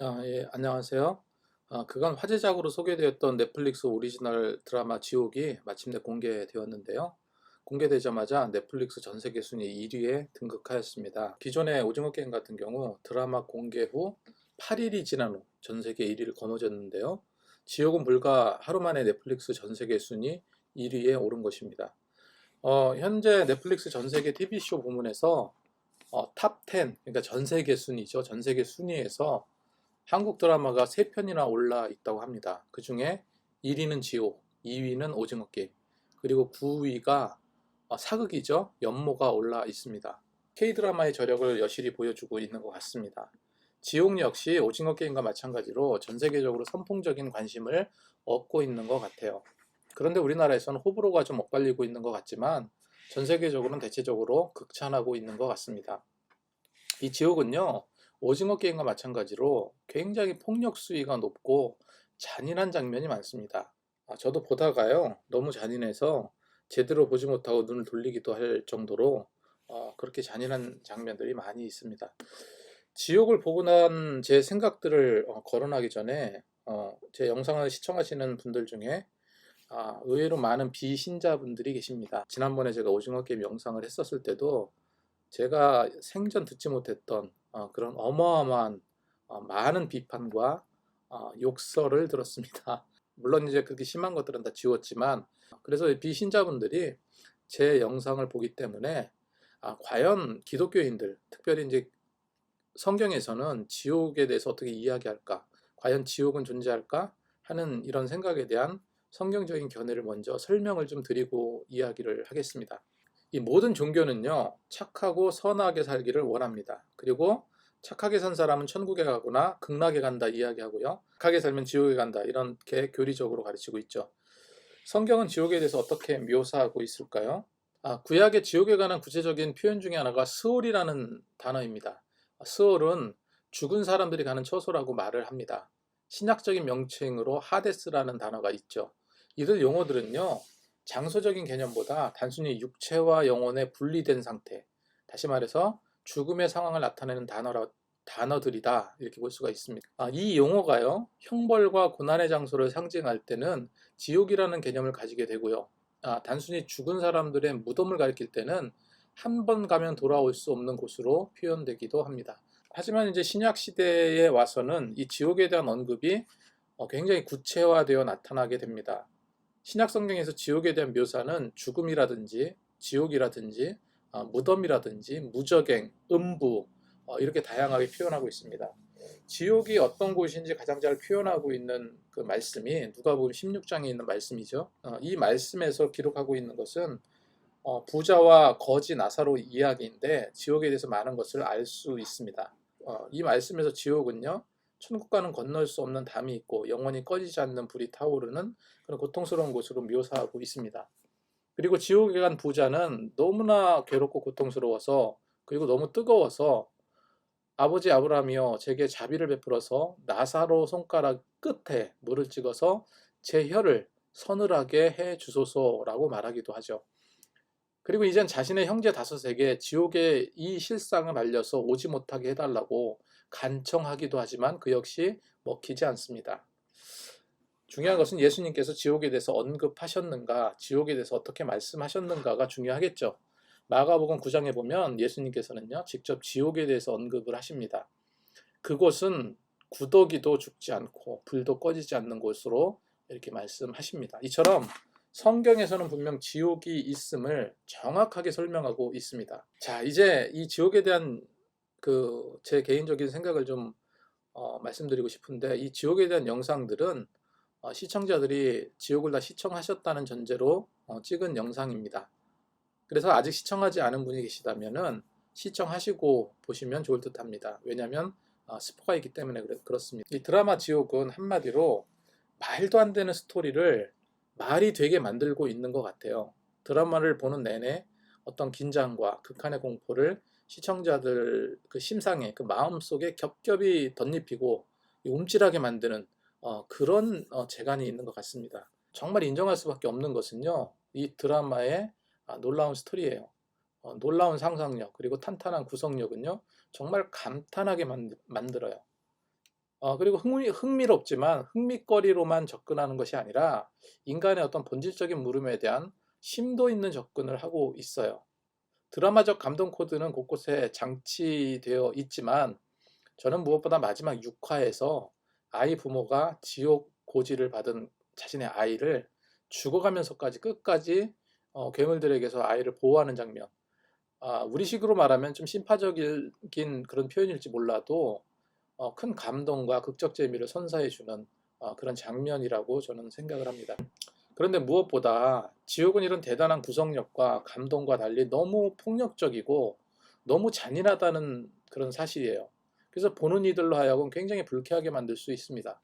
예, 안녕하세요. 그간 화제작으로 소개되었던 넷플릭스 오리지널 드라마 지옥이 마침내 공개되었는데요. 공개되자마자 넷플릭스 전 세계 순위 1위에 등극하였습니다. 기존의 오징어 게임 같은 경우 드라마 공개 후 8일이 지난 후 전 세계 1위를 거머쥐었는데요. 지옥은 불과 하루 만에 넷플릭스 전 세계 순위 1위에 오른 것입니다. 현재 넷플릭스 전 세계 TV쇼 부문에서 탑 10, 그러니까 전 세계 순위죠. 전 세계 순위에서 한국 드라마가 3편이나 올라 있다고 합니다. 그 중에 1위는 지옥, 2위는 오징어 게임, 그리고 9위가 사극이죠. 연모가 올라 있습니다. K드라마의 저력을 여실히 보여주고 있는 것 같습니다. 지옥 역시 오징어 게임과 마찬가지로 전 세계적으로 선풍적인 관심을 얻고 있는 것 같아요. 그런데 우리나라에서는 호불호가 좀 엇갈리고 있는 것 같지만 전 세계적으로는 대체적으로 극찬하고 있는 것 같습니다. 이 지옥은요, 오징어 게임과 마찬가지로 굉장히 폭력 수위가 높고 잔인한 장면이 많습니다. 저도 보다가요, 너무 잔인해서 제대로 보지 못하고 눈을 돌리기도 할 정도로 그렇게 잔인한 장면들이 많이 있습니다. 지옥을 보고 난 제 생각들을 거론하기 전에 제 영상을 시청하시는 분들 중에 의외로 많은 비신자분들이 계십니다. 지난번에 제가 오징어 게임 영상을 했었을 때도 제가 생전 듣지 못했던 그런 어마어마한 많은 비판과 욕설을 들었습니다. 물론 이제 그렇게 심한 것들은 다 지웠지만, 그래서 비신자분들이 제 영상을 보기 때문에 과연 기독교인들, 특별히 이제 성경에서는 지옥에 대해서 어떻게 이야기할까, 과연 지옥은 존재할까 하는 이런 생각에 대한 성경적인 견해를 먼저 설명을 좀 드리고 이야기를 하겠습니다. 이 모든 종교는요, 착하고 선하게 살기를 원합니다. 그리고 착하게 산 사람은 천국에 가거나 극락에 간다 이야기하고요. 착하게 살면 지옥에 간다 이렇게 교리적으로 가르치고 있죠. 성경은 지옥에 대해서 어떻게 묘사하고 있을까요? 구약의 지옥에 관한 구체적인 표현 중에 하나가 스올이라는 단어입니다. 스올은 죽은 사람들이 가는 처소라고 말을 합니다. 신약적인 명칭으로 하데스라는 단어가 있죠. 이들 용어들은요, 장소적인 개념보다 단순히 육체와 영혼의 분리된 상태, 다시 말해서 죽음의 상황을 나타내는 단어들이다 이렇게 볼 수가 있습니다. 이 용어가요, 형벌과 고난의 장소를 상징할 때는 지옥이라는 개념을 가지게 되고요. 단순히 죽은 사람들의 무덤을 가리킬 때는 한 번 가면 돌아올 수 없는 곳으로 표현되기도 합니다. 하지만 이제 신약 시대에 와서는 이 지옥에 대한 언급이 굉장히 구체화되어 나타나게 됩니다. 신약 성경에서 지옥에 대한 묘사는 죽음이라든지 지옥이라든지 무덤이라든지 무저갱, 음부 이렇게 다양하게 표현하고 있습니다. 지옥이 어떤 곳인지 가장 잘 표현하고 있는 그 말씀이 누가복음 16장에 있는 말씀이죠. 이 말씀에서 기록하고 있는 것은 부자와 거지 나사로 이야기인데 지옥에 대해서 많은 것을 알 수 있습니다. 이 말씀에서 지옥은요, 천국과는 건널 수 없는 담이 있고 영원히 꺼지지 않는 불이 타오르는 그런 고통스러운 곳으로 묘사하고 있습니다. 그리고 지옥에 간 부자는 너무나 괴롭고 고통스러워서, 그리고 너무 뜨거워서 아버지 아브라함이여 제게 자비를 베풀어서 나사로 손가락 끝에 물을 찍어서 제 혀를 서늘하게 해 주소서라고 말하기도 하죠. 그리고 이젠 자신의 형제 다섯에게 지옥의 이 실상을 알려서 오지 못하게 해달라고 간청하기도 하지만 그 역시 먹히지 않습니다. 중요한 것은 예수님께서 지옥에 대해서 언급하셨는가, 지옥에 대해서 어떻게 말씀하셨는가가 중요하겠죠. 마가복음 9장에 보면 예수님께서는요, 직접 지옥에 대해서 언급을 하십니다. 그곳은 구더기도 죽지 않고 불도 꺼지지 않는 곳으로 이렇게 말씀하십니다. 이처럼 성경에서는 분명 지옥이 있음을 정확하게 설명하고 있습니다. 자, 이제 이 지옥에 대한 제 개인적인 생각을 좀 말씀드리고 싶은데, 이 지옥에 대한 영상들은 시청자들이 지옥을 다 시청하셨다는 전제로 찍은 영상입니다. 그래서 아직 시청하지 않은 분이 계시다면은 시청하시고 보시면 좋을 듯 합니다. 왜냐하면 스포가 있기 때문에 그렇습니다. 이 드라마 지옥은 한마디로 말도 안 되는 스토리를 말이 되게 만들고 있는 것 같아요. 드라마를 보는 내내 어떤 긴장과 극한의 공포를 시청자들 그 심상에, 그 마음속에 겹겹이 덧입히고 움찔하게 만드는 그런 재간이 있는 것 같습니다. 정말 인정할 수밖에 없는 것은요, 이 드라마의 놀라운 스토리예요. 놀라운 상상력 그리고 탄탄한 구성력은요, 정말 감탄하게 만들어요. 그리고 흥미롭지만 흥미거리로만 접근하는 것이 아니라 인간의 어떤 본질적인 물음에 대한 심도 있는 접근을 하고 있어요. 드라마적 감동 코드는 곳곳에 장치되어 있지만 저는 무엇보다 마지막 6화에서 아이 부모가 지옥 고지를 받은 자신의 아이를 죽어가면서까지 끝까지 괴물들에게서 아이를 보호하는 장면. 우리식으로 말하면 좀 심파적인 그런 표현일지 몰라도 큰 감동과 극적 재미를 선사해주는 그런 장면이라고 저는 생각을 합니다. 그런데 무엇보다 지옥은 이런 대단한 구성력과 감동과 달리 너무 폭력적이고 너무 잔인하다는 그런 사실이에요. 그래서 보는 이들로 하여금 굉장히 불쾌하게 만들 수 있습니다.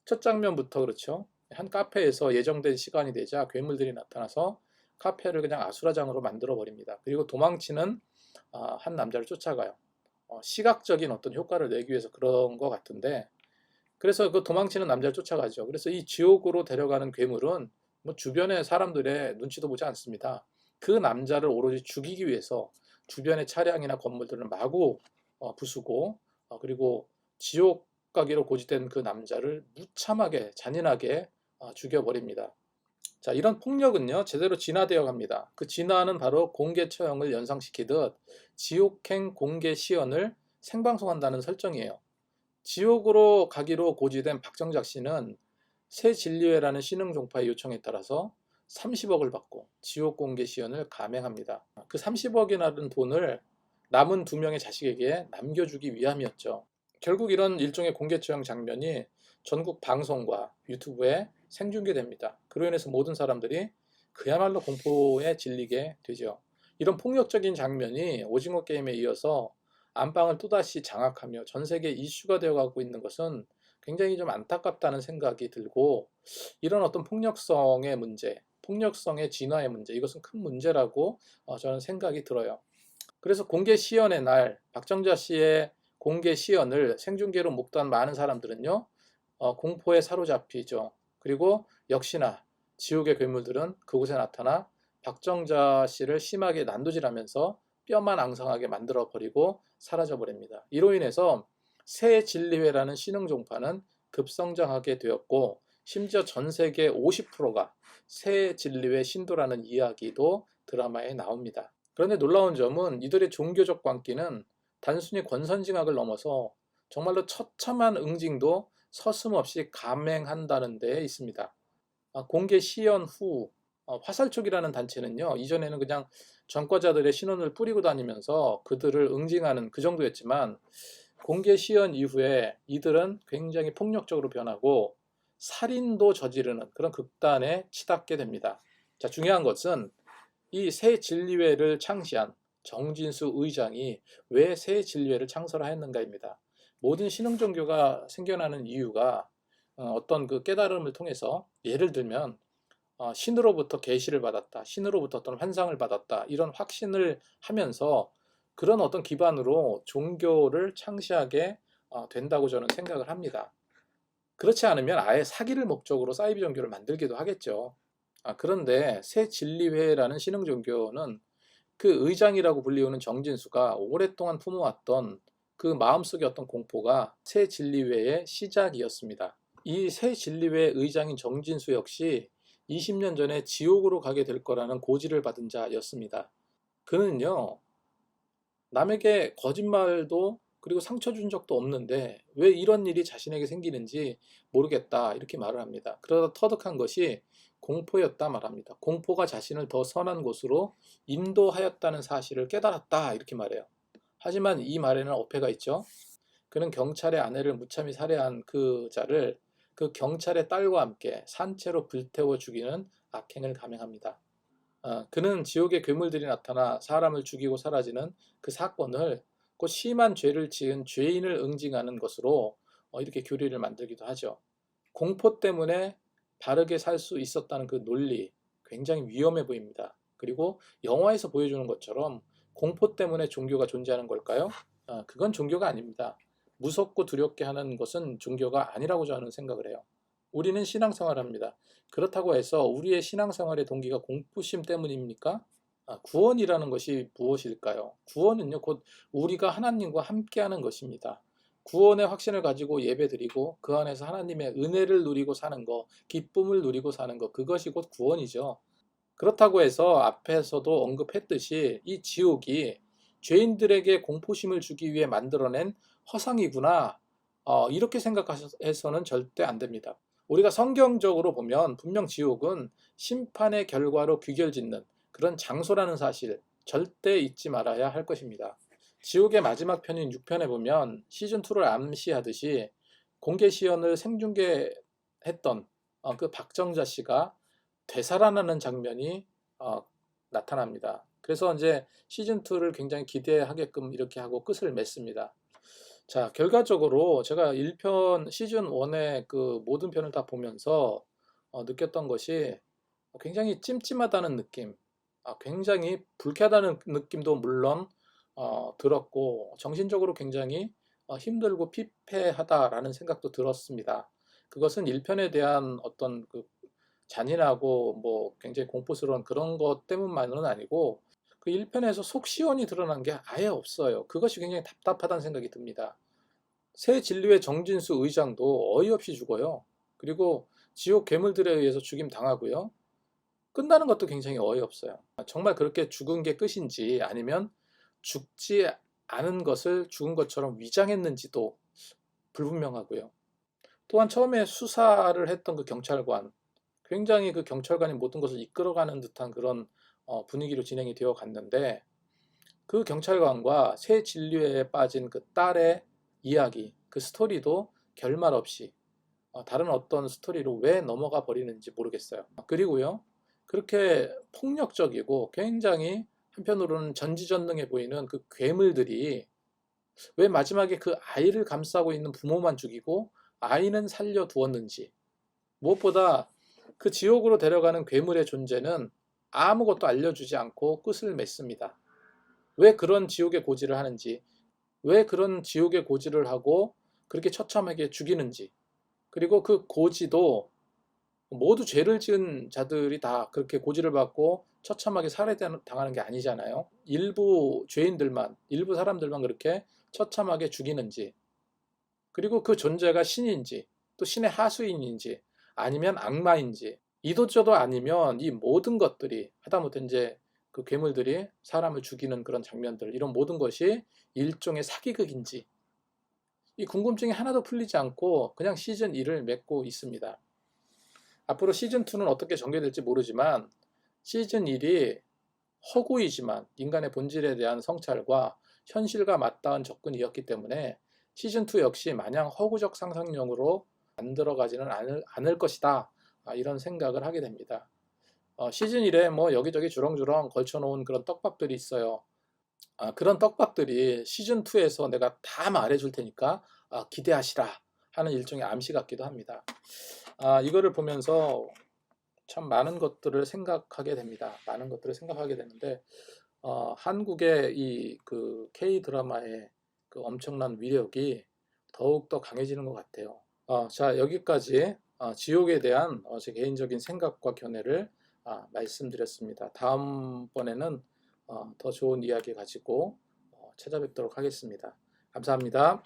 첫 장면부터 그렇죠. 한 카페에서 예정된 시간이 되자 괴물들이 나타나서 카페를 그냥 아수라장으로 만들어 버립니다. 그리고 도망치는 한 남자를 쫓아가요. 시각적인 어떤 효과를 내기 위해서 그런 것 같은데, 그래서 그 도망치는 남자를 쫓아가죠. 그래서 이 지옥으로 데려가는 괴물은 뭐 주변의 사람들의 눈치도 보지 않습니다. 그 남자를 오로지 죽이기 위해서 주변의 차량이나 건물들을 마구 부수고, 그리고 지옥 가기로 고지된 그 남자를 무참하게 잔인하게 죽여버립니다. 자, 이런 폭력은요, 제대로 진화되어 갑니다. 그 진화는 바로 공개 처형을 연상시키듯 지옥행 공개 시연을 생방송한다는 설정이에요. 지옥으로 가기로 고지된 박정작 씨는 새 진리회라는 신흥 종파의 요청에 따라서 30억을 받고 지옥 공개 시연을 감행합니다. 그 30억이라는 돈을 남은 두 명의 자식에게 남겨주기 위함이었죠. 결국 이런 일종의 공개 처형 장면이 전국 방송과 유튜브에 생중계됩니다. 그로 인해서 모든 사람들이 그야말로 공포에 질리게 되죠. 이런 폭력적인 장면이 오징어 게임에 이어서 안방을 또다시 장악하며 전 세계 이슈가 되어가고 있는 것은 굉장히 좀 안타깝다는 생각이 들고, 이런 어떤 폭력성의 문제, 폭력성의 진화의 문제, 이것은 큰 문제라고 저는 생각이 들어요. 그래서 공개 시연의 날 박정자 씨의 공개 시연을 생중계로 목도한 많은 사람들은요, 공포에 사로잡히죠. 그리고 역시나 지옥의 괴물들은 그곳에 나타나 박정자 씨를 심하게 난도질하면서 뼈만 앙상하게 만들어 버리고 사라져 버립니다. 이로 인해서 새 진리회라는 신흥 종파는 급성장하게 되었고, 심지어 전 세계 50%가 새 진리회 신도라는 이야기도 드라마에 나옵니다. 그런데 놀라운 점은 이들의 종교적 광기는 단순히 권선징악을 넘어서 정말로 처참한 응징도 서슴없이 감행한다는 데 있습니다. 공개 시연 후 화살촉이라는 단체는요, 이전에는 그냥 전과자들의 신원을 뿌리고 다니면서 그들을 응징하는 그 정도였지만, 공개 시연 이후에 이들은 굉장히 폭력적으로 변하고 살인도 저지르는 그런 극단에 치닫게 됩니다. 자, 중요한 것은 이 새 진리회를 창시한 정진수 의장이 왜 새 진리회를 창설하였는가입니다. 모든 신흥 종교가 생겨나는 이유가 어떤 그 깨달음을 통해서, 예를 들면 신으로부터 계시를 받았다, 신으로부터 어떤 환상을 받았다, 이런 확신을 하면서 그런 어떤 기반으로 종교를 창시하게 된다고 저는 생각을 합니다. 그렇지 않으면 아예 사기를 목적으로 사이비 종교를 만들기도 하겠죠. 그런데 새 진리회라는 신흥 종교는 그 의장이라고 불리우는 정진수가 오랫동안 품어왔던 그 마음속의 어떤 공포가 새 진리회의 시작이었습니다. 이 새 진리회 의장인 정진수 역시 20년 전에 지옥으로 가게 될 거라는 고지를 받은 자였습니다. 그는요, 남에게 거짓말도 그리고 상처 준 적도 없는데 왜 이런 일이 자신에게 생기는지 모르겠다, 이렇게 말을 합니다. 그러다 터득한 것이 공포였다 말합니다. 공포가 자신을 더 선한 곳으로 인도하였다는 사실을 깨달았다, 이렇게 말해요. 하지만 이 말에는 어폐가 있죠. 그는 경찰의 아내를 무참히 살해한 그 자를 그 경찰의 딸과 함께 산채로 불태워 죽이는 악행을 감행합니다. 그는 지옥의 괴물들이 나타나 사람을 죽이고 사라지는 그 사건을 그 심한 죄를 지은 죄인을 응징하는 것으로 이렇게 교리를 만들기도 하죠. 공포 때문에 바르게 살 수 있었다는 그 논리, 굉장히 위험해 보입니다. 그리고 영화에서 보여주는 것처럼 공포 때문에 종교가 존재하는 걸까요? 그건 종교가 아닙니다. 무섭고 두렵게 하는 것은 종교가 아니라고 저는 생각을 해요. 우리는 신앙생활을 합니다. 그렇다고 해서 우리의 신앙생활의 동기가 공포심 때문입니까? 구원이라는 것이 무엇일까요? 구원은요, 곧 우리가 하나님과 함께하는 것입니다. 구원의 확신을 가지고 예배드리고 그 안에서 하나님의 은혜를 누리고 사는 거, 기쁨을 누리고 사는 거, 그것이 곧 구원이죠. 그렇다고 해서 앞에서도 언급했듯이 이 지옥이 죄인들에게 공포심을 주기 위해 만들어낸 허상이구나, 이렇게 생각해서는 절대 안 됩니다. 우리가 성경적으로 보면 분명 지옥은 심판의 결과로 귀결짓는 그런 장소라는 사실 절대 잊지 말아야 할 것입니다. 지옥의 마지막 편인 6편에 보면 시즌2를 암시하듯이 공개 시연을 생중계했던 그 박정자 씨가 되살아나는 장면이 어, 나타납니다. 그래서 이제 시즌2를 굉장히 기대하게끔 이렇게 하고 끝을 맺습니다. 자, 결과적으로 제가 1편 시즌1의 그 모든 편을 다 보면서 느꼈던 것이 굉장히 찜찜하다는 느낌, 굉장히 불쾌하다는 느낌도 물론 들었고, 정신적으로 굉장히 힘들고 피폐하다라는 생각도 들었습니다. 그것은 1편에 대한 어떤 그 잔인하고 뭐 굉장히 공포스러운 그런 것 때문만은 아니고, 그 1편에서 속 시원이 드러난 게 아예 없어요. 그것이 굉장히 답답하다는 생각이 듭니다. 새 진료의 정진수 의장도 어이없이 죽어요. 그리고 지옥 괴물들에 의해서 죽임 당하고요. 끝나는 것도 굉장히 어이없어요. 정말 그렇게 죽은 게 끝인지 아니면 죽지 않은 것을 죽은 것처럼 위장했는지도 불분명하고요. 또한 처음에 수사를 했던 그 경찰관, 굉장히 그 경찰관이 모든 것을 이끌어가는 듯한 그런 분위기로 진행이 되어 갔는데, 그 경찰관과 새 진료에 빠진 그 딸의 이야기, 그 스토리도 결말 없이 다른 어떤 스토리로 왜 넘어가 버리는지 모르겠어요. 그리고요, 그렇게 폭력적이고 굉장히 한편으로는 전지전능해 보이는 그 괴물들이 왜 마지막에 그 아이를 감싸고 있는 부모만 죽이고 아이는 살려두었는지, 무엇보다 그 지옥으로 데려가는 괴물의 존재는 아무것도 알려주지 않고 끝을 맺습니다. 왜 그런 지옥의 고지를 하는지, 왜 그런 지옥의 고지를 하고 그렇게 처참하게 죽이는지, 그리고 그 고지도 모두 죄를 지은 자들이 다 그렇게 고지를 받고 처참하게 살해당하는 게 아니잖아요. 일부 죄인들만, 일부 사람들만 그렇게 처참하게 죽이는지, 그리고 그 존재가 신인지, 또 신의 하수인인지, 아니면 악마인지, 이도저도 아니면 이 모든 것들이, 하다못해 이제 그 괴물들이 사람을 죽이는 그런 장면들, 이런 모든 것이 일종의 사기극인지, 이 궁금증이 하나도 풀리지 않고 그냥 시즌 1을 맺고 있습니다. 앞으로 시즌 2는 어떻게 전개될지 모르지만 시즌 1이 허구이지만 인간의 본질에 대한 성찰과 현실과 맞닿은 접근이었기 때문에 시즌 2 역시 마냥 허구적 상상력으로 만들어가지는 않을 것이다. 이런 생각을 하게 됩니다. 시즌 1에 뭐 여기저기 주렁주렁 걸쳐놓은 그런 떡밥들이 있어요. 그런 떡밥들이 시즌 2에서 내가 다 말해줄 테니까 기대하시라 하는 일종의 암시 같기도 합니다. 이거를 보면서 참 많은 것들을 생각하게 됩니다. 많은 것들을 생각하게 되는데, 한국의 이 그 K 드라마의 그 엄청난 위력이 더욱더 강해지는 것 같아요. 자, 여기까지 지옥에 대한 제 개인적인 생각과 견해를 말씀드렸습니다. 다음번에는 더 좋은 이야기 가지고 찾아뵙도록 하겠습니다. 감사합니다.